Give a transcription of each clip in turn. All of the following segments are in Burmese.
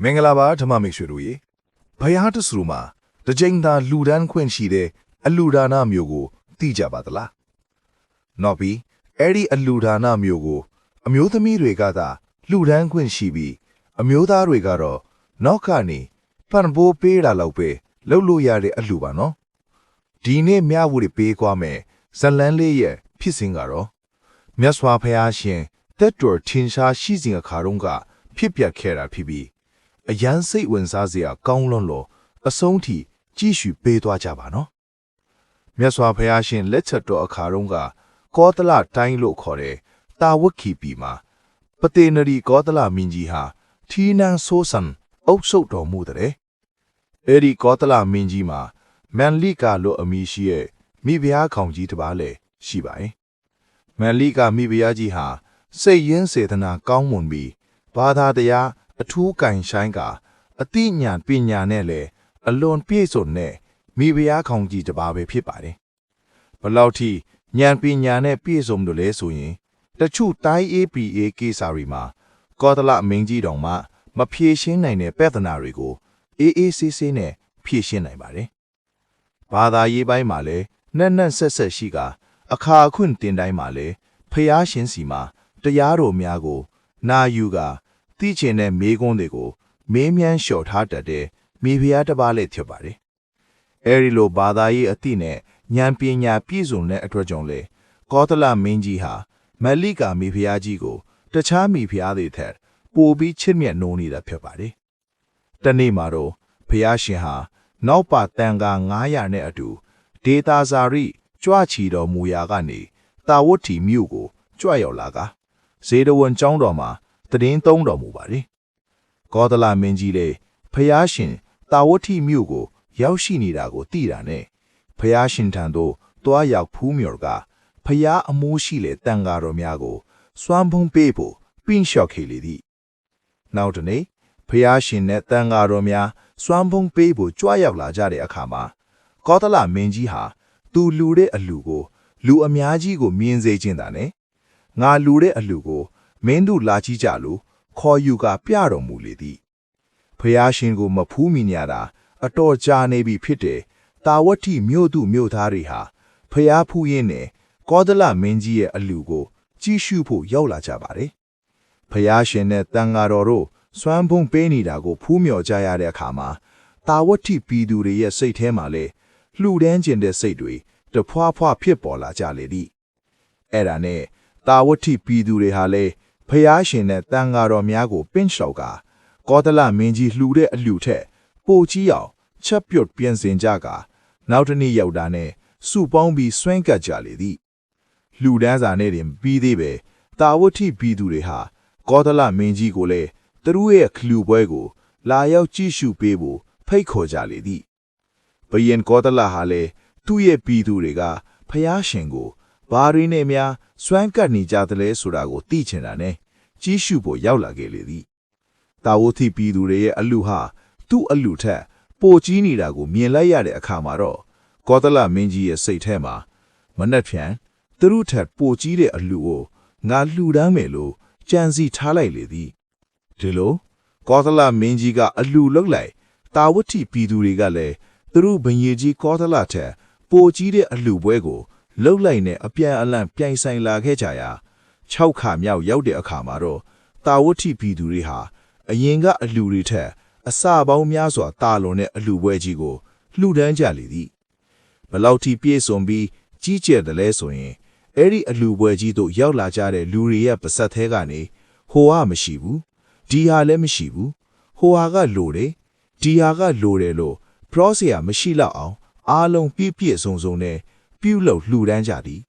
မင်္ဂလာပါဓမ္မမိတ်ဆွေတို့ရေဘယားတဆူမှာတကြိမ်သာလူဒန်းခွင့်ရှိတဲ့အလူဒါနမျိုးကိုသိကြပါသလားနောက်ပြီးအဲ့ဒီအလူဒါနမျိုးကိုအမျိုးသမီးတွေကသာလူဒန်းခွင့်ရှိပြီးအမျိုးသားတွေကတော့နောက်ကနေပန်ပိုးပေးတာလောက်ပဲလှုပ်လို့ရတဲ့အလူပါနော်ဒီနေ့မြဝတီပေးကွာမယ်ဇလန်းလေးရဲ့ဖြစ်စဉ်ကတော့မြတ်စွာဘုရားရှင်တက်တော်ထင်ရှားရှိစဉ်အခါတုန်းကဖြစ်ပျက်ခဲ့တာဖြစ်ပြီးအရန်စိတ်ဝင်စားစရာကောင်းလွန်းလို့အဆုံးထိကြည့်ရှုပေးသွားကြပါနော်မြတ်စွာဘုရားရှင်လက်ချက်တော်အခါတုန်းကကောသလတိုင်းလို့ခေါ်တဲ့တာဝက္ခိပြည်မှာပတေနရီကောသလမင်းကြီးဟာထီးနန်းဆိုးဆန်အုပ်ချုပ်တော်မူတဲ့အဲ့ဒီကောသလမင်းကြီးမှာမန်လိကာလို့အမည်ရှိရဲ့မိဖုရားခေါင်ကြီးတစ်ပါးလည်းရှိပါတယ်မန်လိကာမိဖုရားကြီးဟာစိတ်ရင်းစေတနာကောင်းမွန်ပြီးဘာသာတရားအထူးကင်ဆိုင်ကအတိညာပညာနဲ့လည်းအလွန်ပြည့်စုံတဲ့မိဖုရားခေါင်ကြီးတစ်ပါးပဲဖြစ်ပါတယ်ဘလောက်ထိဉာဏ်ပညာနဲ့ပြည့်စုံလို့လဲဆိုရင်တချို့တိုင်း APA ကိစ္စတွေမှာကောသလမင်းကြီးတော်မှမဖြေရှင်းနိုင်တဲ့ပြဿနာတွေကိုအေးအေးဆေးဆေးနဲ့ဖြေရှင်းနိုင်ပါတယ်ဘာသာရေးပိုင်းမှာလည်းနှက်နှက်ဆက်ဆက်ရှိကအခါအခွင့်တင်တိုင်းမှာလည်းဖျားရှင်စီမှာတရားတော်များကိုနာယူကသိချင်တဲ့မေးခွန်းတွေကိုမေးမြန်းလျှော်ထားတတ်တဲ့မိဖုရားတစ်ပါးလည်းဖြစ်ပါတယ်အဲဒီလိုဘာသာရေးအသိနဲ့ဉာဏ်ပညာပြည့်စုံတဲ့အတွက်ကြောင့်လေကောသလမင်းကြီးဟာမလိကာမိဖုရားကြီးကိုတခြားမိဖုရားတွေထက်ပိုပြီးချစ်မြတ်နိုးနေတာဖြစ်ပါတယ်တနေ့မှာတော့ဘုရားရှင်ဟာနောက်ပါတန်ခါ900နဲ့အတူဒေတာဇာရိကြွချီတော်မူရာကနေတာဝတ္ထိမြို့ကိုကြွရောက်လာကဇေဒဝန်ကျောင်းတော်မှာတည်င်းသုံးတော်မူပါတယ်ကောသလမင်းကြီးလည်းဘုရားရှင်တာဝတ္ထိမြို့ကိုရောက်ရှိနေတာကိုသိတာနဲ့ဘုရားရှင်ထံသို့တွားရောက်ဖူးမြော်ကဘုရားအမိုးရှိလေတန်ဃာတော်များကိုစွမ်းဖုံးပေးဖို့ပင့်လျှော့ခေလေသည်နောက်တနေ့ဘုရားရှင်နဲ့တန်ဃာတော်များစွမ်းဖုံးပေးဖို့ကြွရောက်လာကြတဲ့အခါမှာကောသလမင်းကြီးဟာသူလူတဲ့အလူကိုလူအများကြီးကိုမြင်စေခြင်းတာနဲ့ငါလူတဲ့အလူကိုမင်းတို့လာကြည့်ကြလို့ခေါ်ယူကပြတော်မူလေသည်ဘုရားရှင်ကိုမဖူးမိညာတာအတော်ကြာနေပြီဖြစ်တဲ့တာဝတ္ထိမြို့သူမြို့သားတွေဟာဘုရားဖူးရင်းနဲ့ကောသလမင်းကြီးရဲ့အလူကိုကြည့်ရှုဖို့ရောက်လာကြပါတယ်ဘုရားရှင်နဲ့တန်ဃာတော်တို့စွမ်းဖုံးပေးနေတာကိုဖူးမြော်ကြရတဲ့အခါမှာတာဝတ္ထိပြည်သူတွေရဲ့စိတ်ထဲမှာလဲလှူဒန်းခြင်းတဲ့စိတ်တွေတဖွာဖွာဖြစ်ပေါ်လာကြလေသည်အဲ့ဒါနဲ့တာဝတ္ထိပြည်သူတွေဟာလဲဘုရားရှင်နဲ့တန်ဃာတော်များကိုပင့်လျှော်ကကောသလမင်းကြီးလှူတဲ့အလူထက်ပိုကြီးအောင်ချက်ပြုတ်ပြင်ဆင်ကြကနောက်တစ်နေ့ရောက်တာနဲ့စုပေါင်းပြီးဆွဲကပ်ကြလေသည်လှူဒန်းစာနဲ့တင်ပြီးသေးပဲတာဝတ္ထိပြည်သူတွေဟာကောသလမင်းကြီးကိုလည်းသူတို့ရဲ့ခလူပွဲကိုလာရောက်ကြည့်ရှုပေးဖို့ဖိတ်ခေါ်ကြလေသည်ဘယင်ကောသလဟာလည်းသူ့ရဲ့ပြည်သူတွေကဖျားရှင်ကိုဘာရင်းနဲ့များစွမ်းကပ်နေကြသလဲဆိုတာကိုသိချင်တာနဲ့ကြည့်ရှုဖို့ရောက်လာခဲ့လေသည်တာဝတ္ထိပြည်သူတွေရဲ့အလူဟာသူ့အလူထက်ပိုကြီးနေတာကိုမြင်လိုက်ရတဲ့အခါမှာတော့ကောသလမင်းကြီးရဲ့စိတ်ထဲမှာမနှက်ဖြန်သူတို့ထက်ပိုကြီးတဲ့အလူကိုငါလှူဒန်းမယ်လို့ကြံစီထားလိုက်လေသည်ဒီလိုကောသလမင်းကြီးကအလူလုတ်လိုက်တာဝတ္ထိပြည်သူတွေကလည်းသူတို့ဘင်ရီကြီးကောသလထက်ပိုကြီးတဲ့အလူပွဲကိုလှုပ်လိုက်နဲ့အပြန်အလှန်ပြိုင်ဆိုင်လာခဲ့ကြရာ6ခါမြောက်ရောက်တဲ့အခါမှာတော့တာဝတ္ထိပြည်သူတွေဟာအရင်ကအလူတွေထက်အစပေါင်းများစွာတာလွန်တဲ့အလူပွဲကြီးကိုလှူဒန်းကြလေသည်ဘလောက်ထိပြည့်စုံပြီးကြီးကျယ်တယ်လဲဆိုရင်အဲ့ဒီအလူပွဲကြီးတို့ရောက်လာကြတဲ့လူတွေရဲ့ပါစက်သေးကနေဟိုဟာမရှိဘူးဒီဟာလည်းမရှိဘူးဟိုဟာကလိုတယ်ဒီဟာကလိုတယ်လို့ပရောစရာမရှိတော့အောင်အားလုံးပြည့်ပြည့်စုံစုံနဲ့ပြုလုပ်လှူဒန်းကြသည်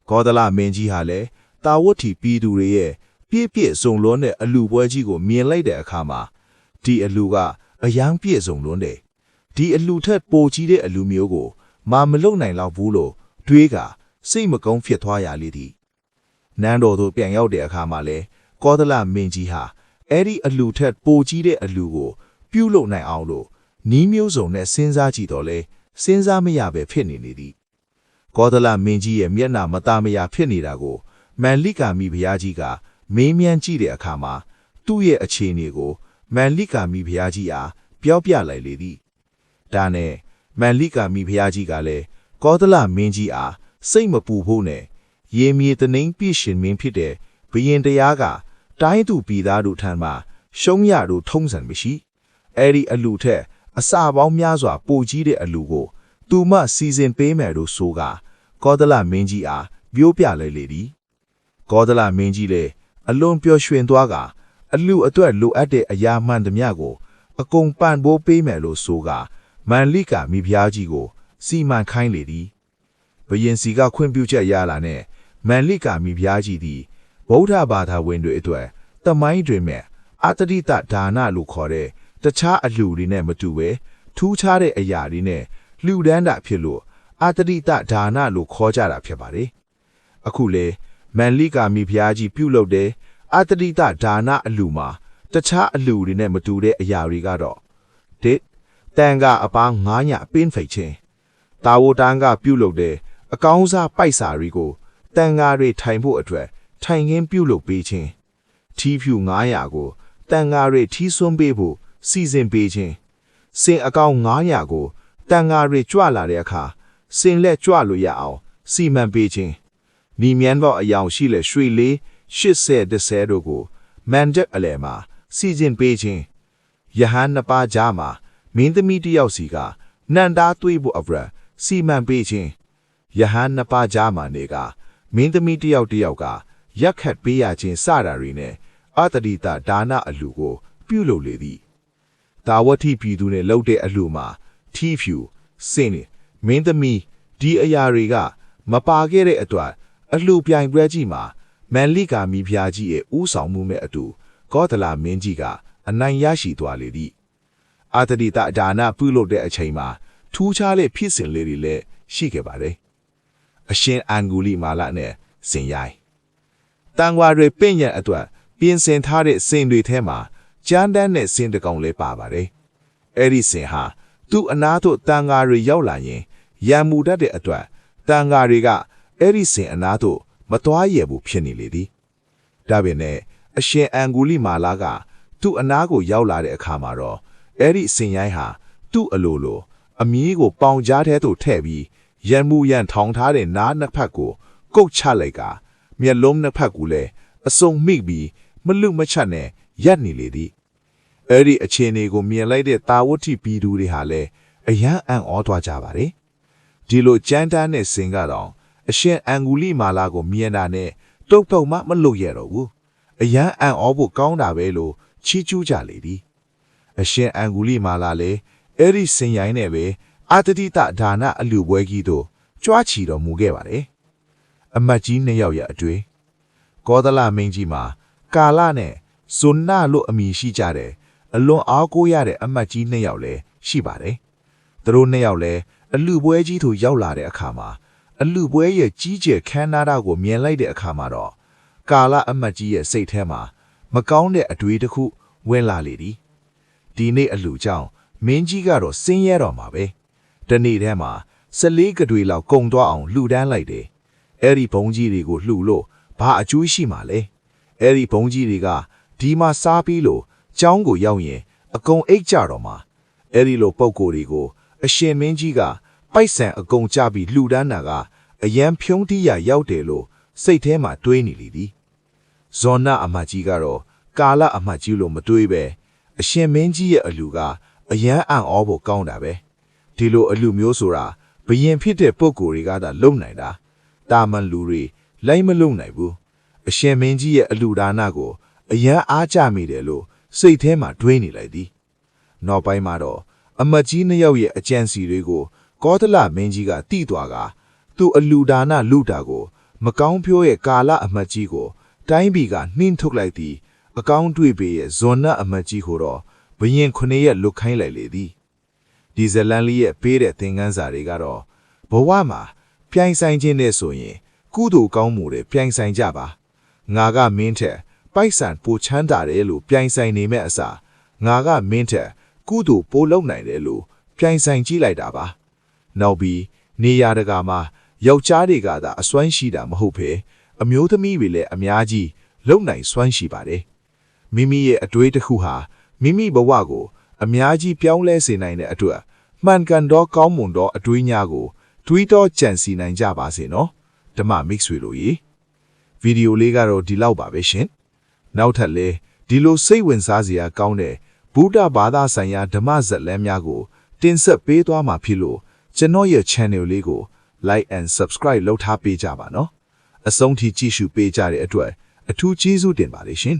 ကောသလမင်းကြီးဟာလည်းတာဝတ္ထိပြည်သူတွေရဲ့ပြည့်ပြည့်စုံလွန်းတဲ့အလူပွဲကြီးကိုမြင်လိုက်တဲ့အခါမှာဒီအလူကအယမ်းပြည့်စုံလွန်းတယ်ဒီအလူထက်ပိုကြီးတဲ့အလူမျိုးကိုမလုံနိုင်တော့ဘူးလို့တွေးကစိတ်မကုန်းဖြစ်သွားရလေသည်နန်းတော်သို့ပြန်ရောက်တဲ့အခါမှာလဲကောသလမင်းကြီးဟာအဲ့ဒီအလူထက်ပိုကြီးတဲ့အလူကိုပြုလုပ်နိုင်အောင်လို့နီးမျိုးစုံနဲ့စဉ်းစားကြည့်တော့လဲစဉ်းစားမရပဲဖြစ်နေသည်ကောသလမင်းကြီးရဲ့မျက်နှာမသားမရဖြစ်နေတာကိုမန်လိကာမိဘုရားကြီးကမေးမြန်းကြည့်တဲ့အခါမှာသူ့ရဲ့အခြေအနေကို မန်လိကာမီဖျားကြီးအားပြောပြလိုက်လေသည်ဒါနဲ့မန်လိကာမီဖျားကြီးကလည်းကောသလမင်းကြီးအားစိတ်မပူဖို့နဲ့ရေမြေတနှိမ်ပြည့်ရှင်မင်းဖြစ်တဲ့ဘရင်တရားကတိုင်းသူပြည်သားတို့ထံမှရှုံးရတို့ထုံးစံမရှိအဲ့ဒီအလူထက်အစာပေါင်းများစွာပိုကြီးတဲ့အလူကိုသူမစီစဉ်ပေးမယ်လို့ဆိုကကောသလမင်းကြီးအားပြောပြလိုက်လေသည်ကောသလမင်းကြီးလည်းအလွန်ပျော်ရွှင်သွားကအလူအတွက်လိုအပ်တဲ့အရာမှန်သမျှကိုအကုန်ပံ့ပိုးပေးမယ်လို့ဆိုကမန်လိကာမိဖုရားကြီးကိုစီမံခိုင်းလေသည်ဘရင်စီကခွင့်ပြုချက်ရလာနဲ့မန်လိကာမိဖုရားကြီးသည်ဗုဒ္ဓဘာသာဝင်တွေအတွက်တမိုင်းတွင်မဲ့အတ္တိတဒါနလို့ခေါ်တဲ့တခြားအလှူတွေနဲ့မတူပဲထူးခြားတဲ့အရာတွေနဲ့လှူဒန်းတာဖြစ်လို့အတ္တိတဒါနလို့ခေါ်ကြတာဖြစ်ပါတယ်အခုလေမန်လိကာမိဖုရားကြီးပြုလုပ်တဲ့အတ္တိတဒါနအလှူမှာတခြားအလှူတွေနဲ့မတူတဲ့အရာတွေကတော့တန်ကအပား9ညပင်းဖိတ်ခြင်းတာဝတန်းကပြုလုပ်တဲ့အကောင်းစားပိုက်စာတွေကိုတန်ဃာတွေထိုင်ဖို့အတွက်ထိုင်ခင်းပြုလုပ်ပေးခြင်းထီးဖြူ900ကိုတန်ဃာတွေထီးစွန်းပေးဖို့စီစဉ်ပေးခြင်းစင်အကောင်း900ကိုတန်ဃာတွေကြွလာတဲ့အခါစင်လက်ကြွလို့ရအောင်စီမံပေးခြင်းနီမြန်းသောအယောင်ရှိလေရွှေလေး80တို့ကိုမန်တက်အလဲမှာစီစဉ်ပေးခြင်းယဟန်နှစ်ပါးကြားမှာမင်းသမီးတစ်ယောက်စီကနန္တာသွေးဖို့အပရစီမံပေးခြင်းယဟန်နှစ်ပါးကြားမှာနေကမင်းသမီးတစ်ယောက်ကရက်ခတ်ပေးရခြင်းစတာတွေနဲ့အတ္တိတဒါနအလှူကိုပြုလုပ်လေသည်တာဝတိပြည်သူနဲ့လှုပ်တဲ့အလှူမှာထီးဖြူစင်နေမင်းသမီးဒီအရာတွေကမပါခဲ့တဲ့အတွက်အလှူပြိုင်ပွဲကြီးမှာမန်လိကာမိဖုရားကြီးရဲ့ဦးဆောင်မှုနဲ့အတူကောသလမင်းကြီးကအနိုင်ရရှိသွားလေသည်အတ္တိတဒါနပြုလုပ်တဲ့အချိန်မှာထူးခြားတဲ့ဖြစ်စဉ်လေးတွေလည်းရှိခဲ့ပါတယ်အရှင်အန်ဂူလိမာလနဲ့စင်ရိုင်းတန်ခွာတွေပင့်ရအတွက်ပြင်ဆင်ထားတဲ့စင်တွေထဲမှာကျန်းတန်းနဲ့စင်တကောင်လေးပါပါတယ်အဲ့ဒီစင်ဟာသူ့အနားသို့တန်ခွာတွေရောက်လာရင်ရံမူတတ်တဲ့အတွက်တန်ခွာတွေကအဲ့ဒီစင်အနားသို့မသွားရဘူးဖြစ်နေလေသည်ဒါပေမဲ့အရှင်အန်ဂူလိမာလာကသူ့အနားကိုရောက်လာတဲ့အခါမှာတော့အဲ့ဒီစင်ရိုင်းဟာသူ့အလိုလိုအမီးကိုပေါင်ကြားထဲသို့ထည့်ပြီးရံမှုရန်ထောင်ထားတဲ့နားနှစ်ဖက်ကိုကုတ်ချလိုက်ကမျက်လုံးနှစ်ဖက်ကိုလည်းအစုံမိပြီးမလွတ်မချနဲ့ရပ်နေလေသည်အဲ့ဒီအခြေအနေကိုမြင်လိုက်တဲ့တာဝတိပြည်သူတွေဟာလည်းအယံအံ့ဩသွားကြပါတယ်ဒီလိုကြမ်းတမ်းတဲ့စင်ကတော့အရှင်အန်ဂူလိမာလာကိုမြင်တာနဲ့တုတ်တုတ်မှမလွတ်ရတော့ဘူးအယံအံ့ဩဖို့ကောင်းတာပဲလို့ချီးကျူးကြလေသည်အရှင်အန်ဂူလိမာလာလည်းအဲ့ဒီစင်ရိုင်းနဲ့ပဲအတ္တိတဒါနအလှူပွဲကြီးတို့ကြွားချီတော်မူခဲ့ပါတယ်အမတ်ကြီး2ယောက်ရဲ့အတွေ့ကောသလမင်းကြီးမှာကာလနဲ့ဇွန်နာလို့အမည်ရှိကြတဲ့အလွန်အားကိုးရတဲ့အမတ်ကြီး2ယောက်လည်းရှိပါတယ်သူတို့2ယောက်လည်းအလှူပွဲကြီးသို့ရောက်လာတဲ့အခါမှာအလှူပွဲရဲ့ကြီးကျယ်ခမ်းနားတာကိုမြင်လိုက်တဲ့အခါမှာတော့ကာလအမတ်ကြီးရဲ့စိတ်ထဲမှာမကောင်းတဲ့အတွေ့တစ်ခုဝင်လာလေသည်ဒီနေ့အလှူကြောင့်မင်းကြီးကတော့စင်းရဲတော်မှာပဲတနေ့တည်းမှာ14ကတွေလောက်ကုံသွားအောင်လှူဒန်းလိုက်တယ်အဲ့ဒီဘုံကြီးတွေကိုလှူလို့ဘာအကျိုးရှိမှာလဲအဲ့ဒီဘုံကြီးတွေကဒီမှာစားပြီးလို့ကျောင်းကိုရောက်ရင်အကုန်အိတ်ကြတော့မှာအဲ့ဒီလိုပုံကိုယ်တွေကိုအရှင်မင်းကြီးကပိုက်ဆံအကုန်ကြပြီးလှူဒန်းတာကအယံဖြုံးတီးရရောက်တယ်လို့စိတ်ထဲမှာတွေးနေလေသည်ဇော်နာအမတ်ကြီးကတော့ကာလအမတ်ကြီးလို့မတွေးပဲအရှင်မင်းကြီးရဲ့အလှူကအယံအံ့ဩဖို့ကောင်းတာပဲဒီလိုအလှူမျိုးဆိုတာဘယင်ဖြစ်တဲ့ပုံကိုယ်တွေကသာလုံနိုင်တာတာမန်လူတွေလိုက်မလုံနိုင်ဘူးအရှင်မင်းကြီးရဲ့အလှူဒါနကိုအယံအားကြမိတယ်လို့စိတ်ထဲမှာတွေးနေလိုက်သည်နောက်ပိုင်းမှာတော့အမတ်ကြီး2ယောက်ရဲ့အကြံစီတွေကိုကောသလမင်းကြီးကတိသွားကသူ့အလှူဒါနလူတာကိုမကောင်းပြောရဲ့ကာလအမတ်ကြီးကိုတိုင်းပြည်ကနှင်းထုတ်လိုက်သည်အကောင်းတွေ့ပေရဲ့ဇွန်နအမတ်ကြီးကိုတော့ဘရင်9ရက်လွတ်ခိုင်းလိုက်လေသည်ဒီဇလန်လေးရဲ့ပေးတဲ့သင်ခန်းစာတွေကတော့ဘဝမှာပြိုင်ဆိုင်ခြင်းနဲ့ဆိုရင်ကုသိုလ်ကောင်းမှုတွေပြိုင်ဆိုင်ကြပါငါကမင်းထက်ပိုက်ဆံပိုချမ်းသာတယ်လို့ပြိုင်ဆိုင်နေမဲ့အစားငါကမင်းထက်ကုသိုလ်ပိုလုပ်နိုင်တယ်လို့ပြိုင်ဆိုင်ကြည့်လိုက်တာပါနောက်ပြီးနေရာတကာမှာယောက်ျားတွေကသာအစွမ်းရှိတာမဟုတ်ဘဲအမျိုးသမီးတွေလည်းအများကြီးလုံနိုင်စွမ်းရှိပါတယ်မိမိရဲ့အတွေးတစ်ခုဟာ မိမိဘဝကိုအများကြီးပြောင်းလဲစေနိုင်တဲ့အတွက်မှန်ကန်သောကောင်းမွန်သောအတွေးများကိုတွေးတောကြံစည်နိုင်ကြပါစေနော်ဓမ္မမိတ်ဆွေတို့ရေဗီဒီယိုလေးကတော့ဒီလောက်ပါပဲရှင်နောက်ထပ်လည်းဒီလိုစိတ်ဝင်စားစရာကောင်းတဲ့ဗုဒ္ဓဘာသာဆိုင်ရာဓမ္မဇာတ်လမ်းများကိုတင်ဆက်ပေးသွားမှာဖြစ်လို့ကျွန်တော်ရဲ့ channel လေးကို like and subscribe လုပ်ထားပေးကြပါနော်အဆုံးထိကြည့်ရှုပေးကြတဲ့အတွက်အထူးကျေးဇူးတင်ပါတယ်ရှင်